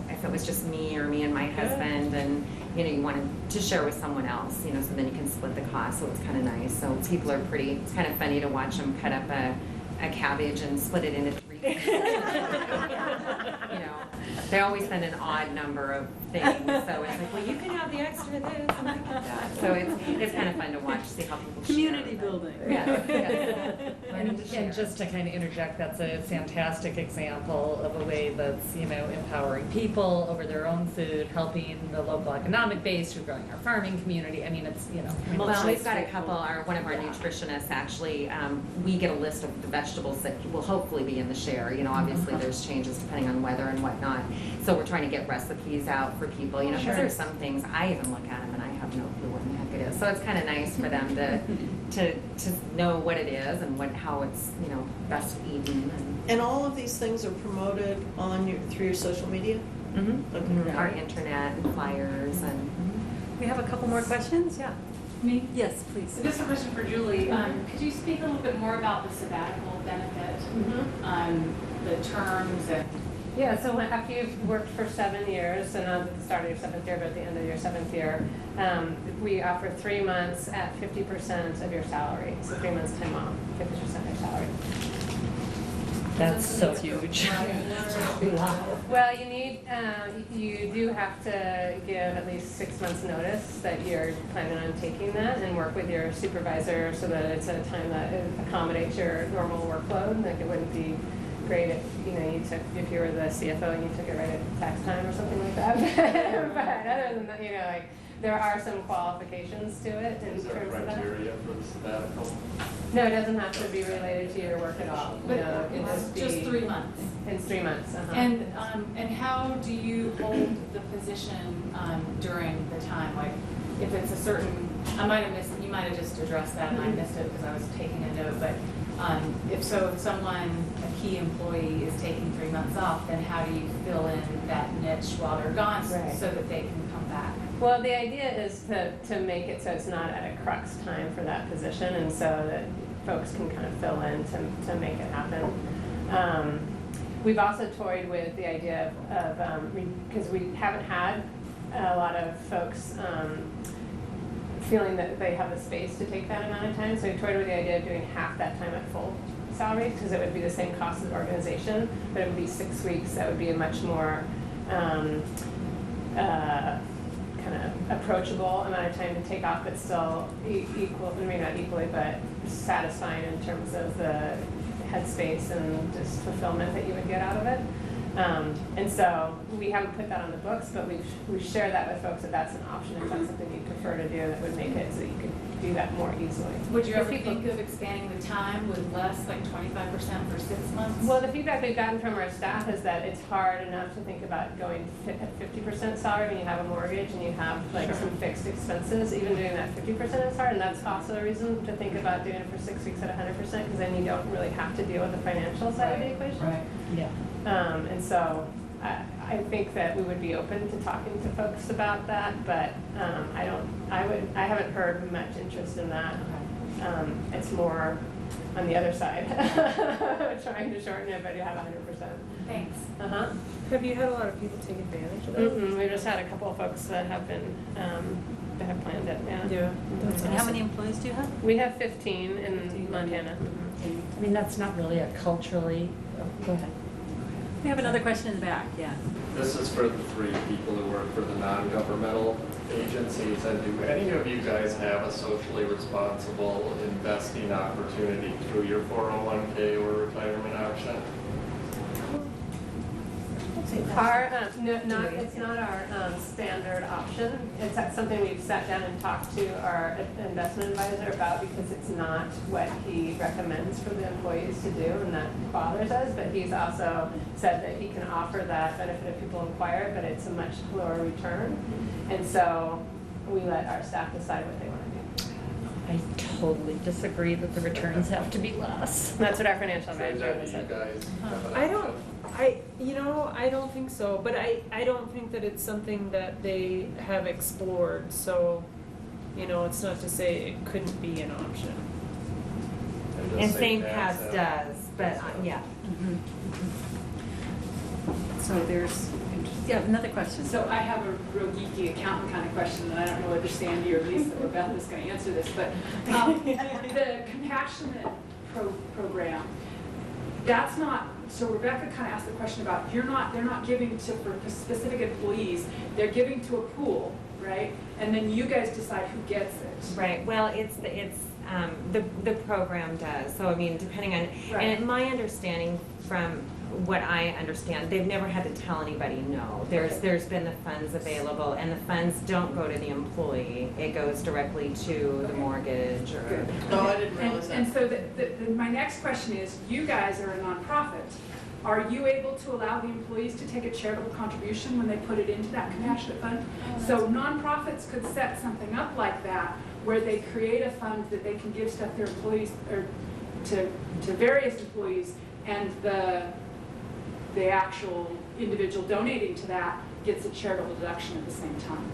if it was just me or me and my husband, and you wanted to share with someone else, so then you can split the cost. So it's kind of nice. So people are pretty. It's kind of funny to watch them cut up a cabbage and split it into 3 pieces. They always send an odd number of things, so it's like, well, you can have the extra this and like that. So it's kind of fun to watch, see how people Community share. building. Yeah. And just to kind of interject, that's a fantastic example of a way that's, empowering people over their own food, helping the local economic base through growing our farming community. I mean, it's, Well, we've got a couple, one of our nutritionists actually, we get a list of the vegetables that will hopefully be in the share. Obviously there's changes depending on weather and whatnot. So we're trying to get recipes out for people, because there's some things, I even look at them and I have no clue what in the heck it is. So it's kind of nice for them to know what it is and how it's, best eaten. And all of these things are promoted through your social media? Okay. Our internet and flyers and. We have a couple more questions, yeah. Me? Yes, please. So this is a question for Julie. Could you speak a little bit more about the sabbatical benefit, the terms and? Yeah, so after you've worked for 7 years, so not at the start of your 7th year, but at the end of your 7th year, we offer 3 months at 50% of your salary. So 3 months time off, 50% of your salary. that's so huge. Well, you do have to give at least 6 months notice that you're planning on taking that, and work with your supervisor so that it's at a time that it accommodates your normal workload. Like, it wouldn't be great if you were the CFO and you took it right at tax time or something like that. But other than that, there are some qualifications to it in terms of that. For the sabbatical? No, it doesn't have to be related to your work at all. But It can it's just 3 months. It's 3 months. And how do you hold the position during the time? Like, if it's a certain, I might have missed, you might have just addressed that and I missed it because I was taking a note, but if someone, a key employee is taking 3 months off, then how do you fill in that niche while they're gone so that they can come back? Well, the idea is to make it so it's not at a crux time for that position, and so that folks can kind of fill in to make it happen. We've also toyed with the idea of because we haven't had a lot of folks feeling that they have the space to take that amount of time, so we toyed with the idea of doing half that time at full salary, because it would be the same cost as organization, but it would be 6 weeks. That would be a much more kind of approachable amount of time to take off, but still equal, maybe not equally, but satisfying in terms of the headspace and just fulfillment that you would get out of it. And so we haven't put that on the books, but we share that with folks that that's an option if that's something you prefer to do that would make it so that you could do that more easily. Would you ever People- think of expanding the time with less, like 25% for 6 months? Well, the feedback we've gotten from our staff is that it's hard enough to think about going at 50% salary when you have a mortgage and you have like some fixed expenses. Even doing that 50% is hard, and that's also a reason to think about doing it for 6 weeks at 100%, because then you don't really have to deal with the financial side of the equation. Right, yeah. And so I think that we would be open to talking to folks about that, but I haven't heard much interest in that. It's more on the other side, trying to shorten it, but you have 100%. Thanks. Uh-huh. Have you had a lot of people take advantage of that? Mm-hmm. We just had a couple of folks that have been, that have planned it, yeah. Yeah. And how many employees do you have? We have 15 in Montana. I mean, that's not really a culturally, go ahead. We have another question in the back, yeah. This is for the 3 people who work for the non-governmental agencies, and do any of you guys have a socially responsible investing opportunity through your 401k or retirement option? Our, it's not our standard option. It's something we've sat down and talked to our investment advisor about, because it's not what he recommends for the employees to do, and that bothers us. But he's also said that he can offer that benefit if people inquire, but it's a much lower return. And so we let our staff decide what they want to do. I totally disagree that the returns have to be less. That's what our financial So advisor do you said. guys have an I don't, option? I don't think so, but I don't think that it's something that they have explored, so, it's not to say it couldn't be an option. And does St. Pat's Pat's have- does, but, yeah. So there's, yeah, another question. So I have a real geeky accountant kind of question, and I don't know whether Sandy or Lisa or Beth is going to answer this, but the compassionate program, that's not, so Rebecca kind of asked the question about, they're not giving to for specific employees, they're giving to a pool, right? And then you guys decide who gets it. Right, well, the program does, so I mean, depending on, Right. and my understanding from what I understand, they've never had to tell anybody no. There's been the funds available, and the funds don't go to the employee, it goes directly to the mortgage or. Good. Oh, I didn't realize And that. so my next question is, you guys are a nonprofit. Are you able to allow the employees to take a charitable contribution when they put it into that compassionate fund? So nonprofits could set something up like that, where they create a fund that they can give stuff to their employees, or to various employees, and the actual individual donating to that gets a charitable deduction at the same time.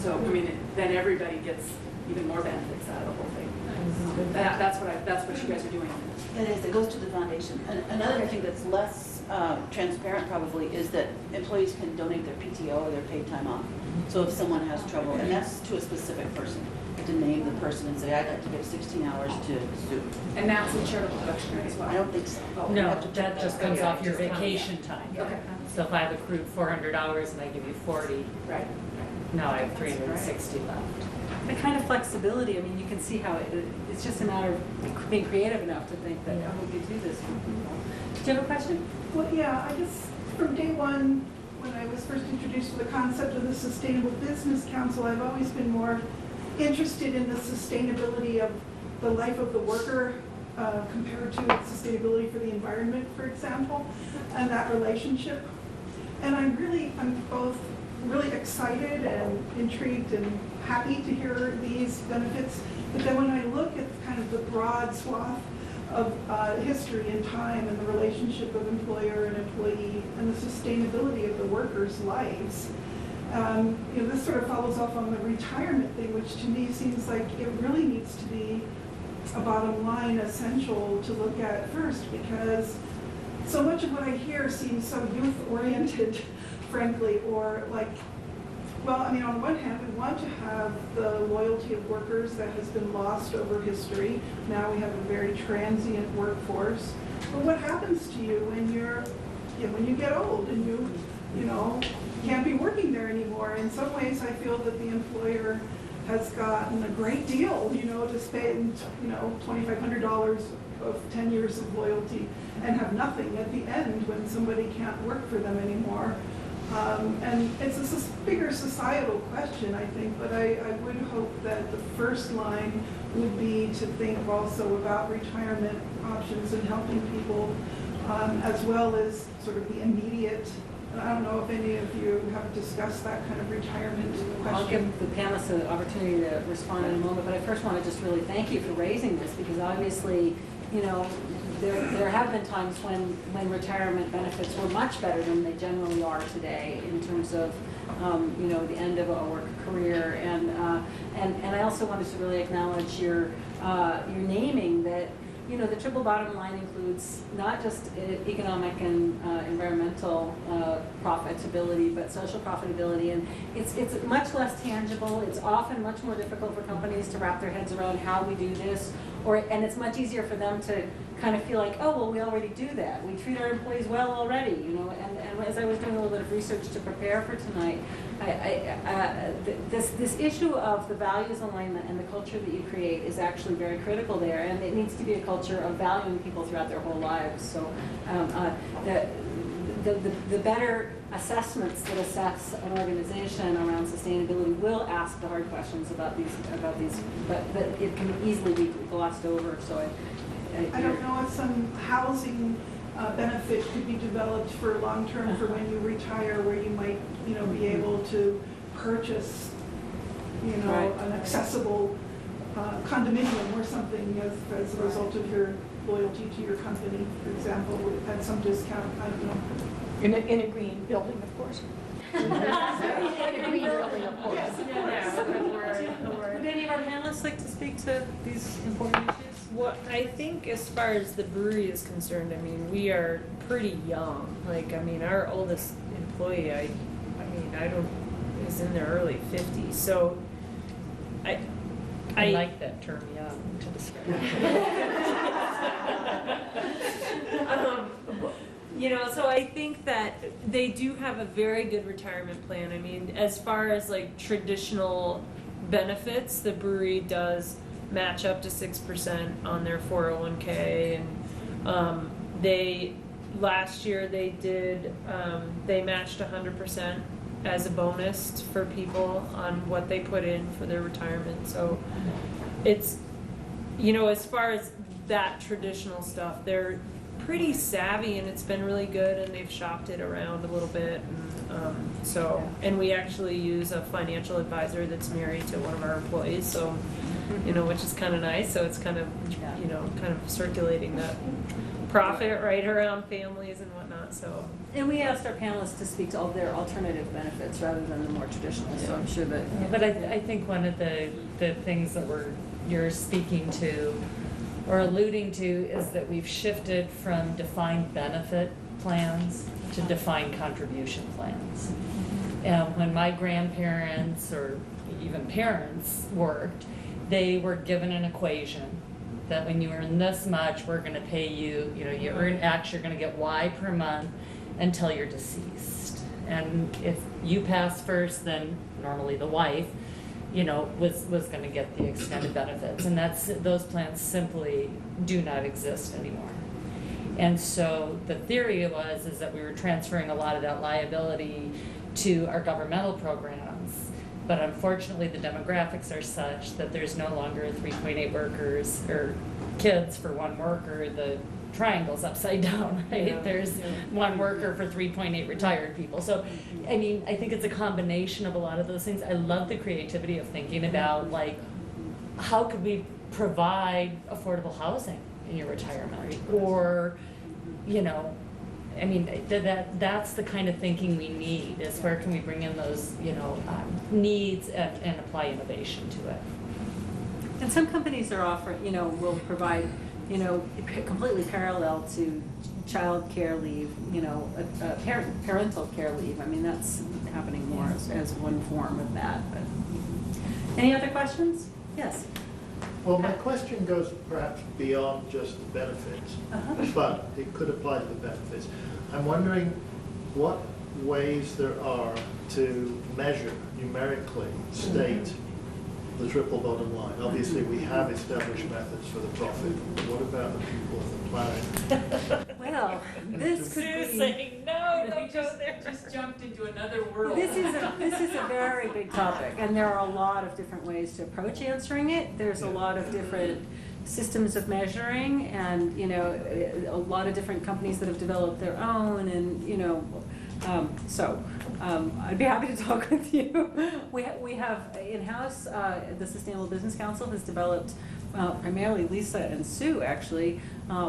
So, I mean, then everybody gets even more benefits out of the whole thing. That's what you guys are doing. It is, it goes to the foundation. And another thing that's less transparent probably is that employees can donate their PTO or their paid time off. So if someone has trouble, and that's to a specific person, to name the person and say, I'd like to give 16 hours to Sue. And that's a charitable deduction as well? I don't think so. Oh, You No, have to check that just out. comes Okay. off your vacation time. Okay. So if I've accrued $400 and I give you 40, Right. now I have 360 left. The kind of flexibility, I mean, you can see how it's just a matter of being creative enough to think that, oh, we could do this for people. Do you have a question? Well, yeah, I guess from day one, when I was first introduced to the concept of the Sustainable Business Council, I've always been more interested in the sustainability of the life of the worker compared to sustainability for the environment, for example, and that relationship. And I'm both really excited and intrigued and happy to hear these benefits. But then when I look at kind of the broad swath of history and time and the relationship of employer and employee and the sustainability of the workers' lives, this sort of follows off on the retirement thing, which to me seems like it really needs to be a bottom line essential to look at first, because so much of what I hear seems so youth-oriented, frankly, or like, well, I mean, on one hand, we want to have the loyalty of workers that has been lost over history. Now we have a very transient workforce. But what happens to you when when you get old and you can't be working there anymore? In some ways, I feel that the employer has gotten a great deal, to spend, $2,500 of 10 years of loyalty and have nothing at the end when somebody can't work for them anymore. And it's a bigger societal question, I think, but I would hope that the first line would be to think also about retirement options and helping people, as well as sort of the immediate. I don't know if any of you have discussed that kind of retirement question. I'll give the panelists an opportunity to respond in a moment, but I first want to just really thank you for raising this, because obviously, you know, there have been times when retirement benefits were much better than they generally are today in terms of, you know, the end of a work career. And I also wanted to really acknowledge your naming that, you know, the triple bottom line includes not just economic and environmental profitability, but social profitability. And it's much less tangible. It's often much more difficult for companies to wrap their heads around how we do this, and it's much easier for them to kind of feel like, oh, well, we already do that. We treat our employees well already, you know. And as I was doing a little bit of research to prepare for tonight, this issue of the values alignment and the culture that you create is actually very critical there, and it needs to be a culture of valuing people throughout their whole lives. So the better assessments that assess an organization around sustainability will ask the hard questions about these, but it can easily be glossed over. So I don't know if some housing benefit could be developed for long-term for when you retire, where you might, you know, be able to purchase, you know, an accessible condominium or something as a result of your loyalty to your company, for example, at some discount. I don't know. In a green building, of course. Would any of our panelists like to speak to these important issues? Well, I think as far as the brewery is concerned, I mean, we are pretty young. Like, I mean, our oldest employee, I don't, is in their early 50s. So, I like that term, young, to describe. You know, so I think that they do have a very good retirement plan. I mean, as far as like traditional benefits, the brewery does match up to 6% on their 401k, and last year they did they matched 100% as a bonus for people on what they put in for their retirement. So it's, you know, as far as that traditional stuff, they're pretty savvy, and it's been really good, and they've shopped it around a little bit, and and we actually use a financial advisor that's married to one of our employees, so, you know, which is kind of nice. So it's kind of, you know, kind of circulating that profit right around families and whatnot. So, and we asked our panelists to speak to all their alternative benefits rather than the more traditional. So I'm sure that. Yeah, but I think one of the things that you're speaking to or alluding to is that we've shifted from defined benefit plans to defined contribution plans. And when my grandparents or even parents worked, they were given an equation that when you earn this much, we're going to pay you, you know, you earn X, you're going to get Y per month until you're deceased. And if you pass first, then normally the wife, you know, was going to get the extended benefits, and those plans simply do not exist anymore. And so the theory is that we were transferring a lot of that liability to our governmental programs, but unfortunately the demographics are such that there's no longer 3.8 workers or kids for one worker. The triangle's upside down, right? Yeah. There's one worker for 3.8 retired people. So, I mean, I think it's a combination of a lot of those things. I love the creativity of thinking about, like, how could we provide affordable housing in your retirement? Or, you know, I mean, that's the kind of thinking we need, is where can we bring in those, you know, needs and apply innovation to it. And some companies are offering, you know, will provide, you know, completely parallel to child care leave, you know, parental care leave. I mean, that's happening more as one form of that. But any other questions? Yes. Well, my question goes perhaps beyond just the benefits, but it could apply to the benefits. I'm wondering what ways there are to measure numerically, state the triple bottom line. Obviously, we have established methods for the profit, but what about the people and the planet? Well, this could be... saying no. We just jumped into another world. This is a very big topic, and there are a lot of different ways to approach answering it. There's a lot of different systems of measuring, and a lot of different companies that have developed their own, and I'd be happy to talk with you. We have in-house, the Sustainable Business Council has developed, primarily Lisa and Sue actually,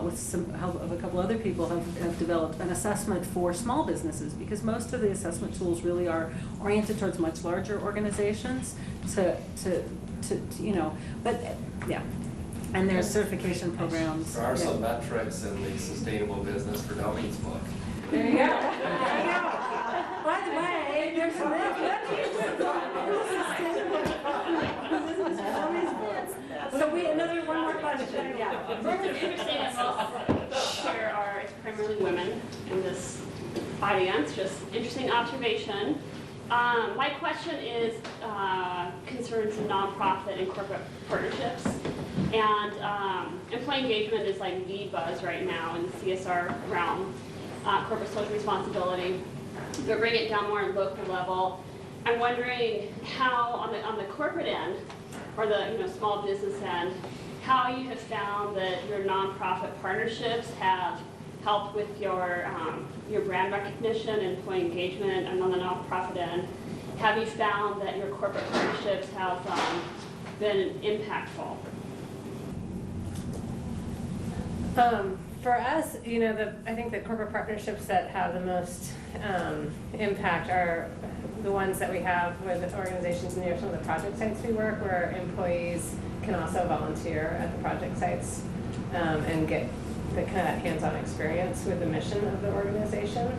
with some help of a couple other people, have developed an assessment for small businesses, because most of the assessment tools really are oriented towards much larger organizations but yeah. And there's certification programs. There are some metrics in the Sustainable Business for Dummies book. There you go. There you go. By the way, there's some So one more question. Yeah. What's interesting is most here it's primarily women in this audience. Just interesting observation. My question is concerns nonprofit and corporate partnerships. And employee engagement is like the buzz right now in the CSR realm, corporate social responsibility. But bring it down more on local level. I'm wondering how on the corporate end, or the small business end, how you have found that your nonprofit partnerships have helped with your brand recognition, employee engagement, and on the nonprofit end, have you found that your corporate partnerships have been impactful? For us, I think the corporate partnerships that have the most impact are the ones that we have with organizations near some of the project sites we work, where employees can also volunteer at the project sites and get the kind of hands-on experience with the mission of the organization,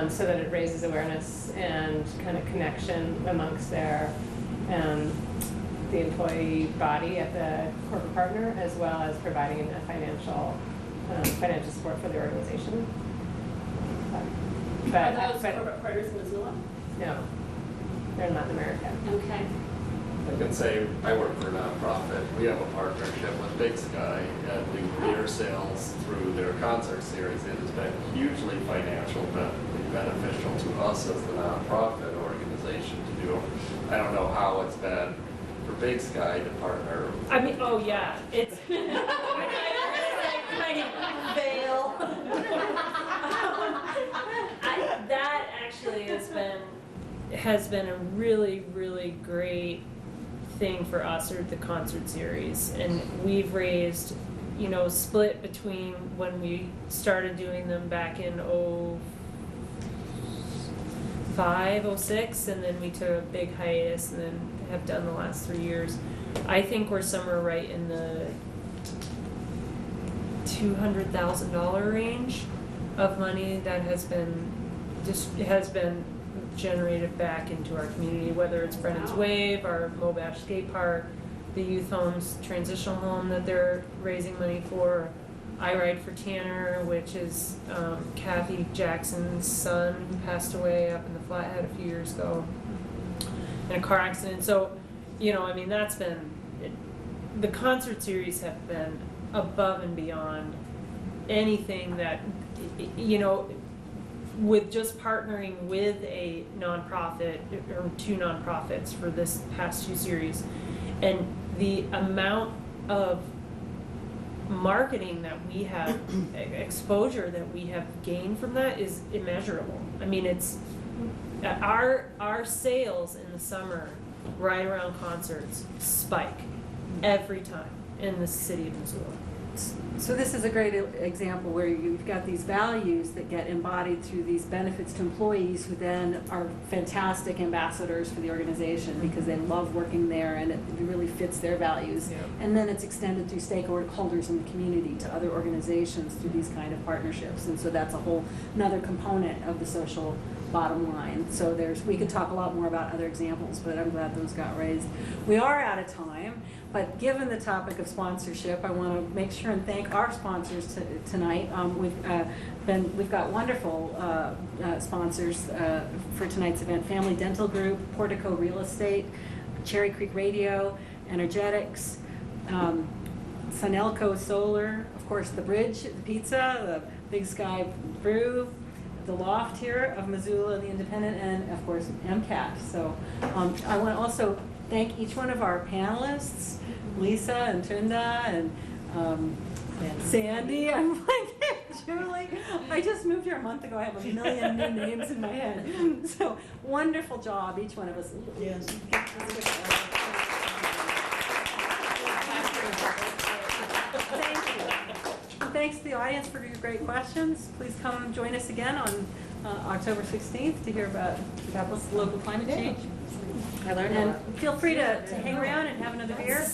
so that it raises awareness and kind of connection amongst the employee body at the corporate partner, as well as providing a financial support for the organization. Are those corporate partners in Missoula? No, they're in Latin America. Okay. I can say I work for a nonprofit. We have a partnership with Big Sky and do beer sales through their concert series. It has been hugely financially beneficial to us as the nonprofit organization to do. I don't know how it's been for Big Sky to partner. I mean, oh yeah, it's veil. That actually has been a really, really great thing for us, or the concert series, and we've raised, split between when we started doing them back in 05, 06, and then we took a big hiatus, and then have done the last 3 years. I think we're somewhere right in the $200,000 range of money that has been generated back into our community, whether it's Brennan's Wave, our Mobash Skate Park, the youth homes transitional home that they're raising money for, I Ride for Tanner, which is Kathy Jackson's son, who passed away up in the Flathead a few years ago in a car accident. So, that's been, the concert series have been above and beyond anything that, with just partnering with a nonprofit or two nonprofits for this past 2 series, and the amount of marketing that we have, exposure that we have gained from that is immeasurable. I mean, it's our sales in the summer right around concerts spike every time in the city of Missoula. So this is a great example where you've got these values that get embodied through these benefits to employees, who then are fantastic ambassadors for the organization because they love working there and it really fits their values. Yeah. And then it's extended through stakeholders in the community to other organizations through these kind of partnerships. And so that's a whole another component of the social bottom line. So we could talk a lot more about other examples, but I'm glad those got raised. We are out of time. But given the topic of sponsorship, I want to make sure and thank our sponsors tonight. We've got wonderful sponsors for tonight's event: Family Dental Group, Portico Real Estate, Cherry Creek Radio, Energetics, Sunelco Solar, of course the Bridge, the Pizza, the Big Sky Brew, the loft here of Missoula, the Independent, and of course MCAT. So I want to also thank each one of our panelists, Lisa and Trinda and Sandy. I'm like, Julie. I just moved here a month ago. I have a million new names in my head. So wonderful job, each one of us. Yes. Thank you. Thanks to the audience for your great questions. Please come join us again on October 16th to hear about this local climate change. I learned a And lot. feel free to hang around and have another beer.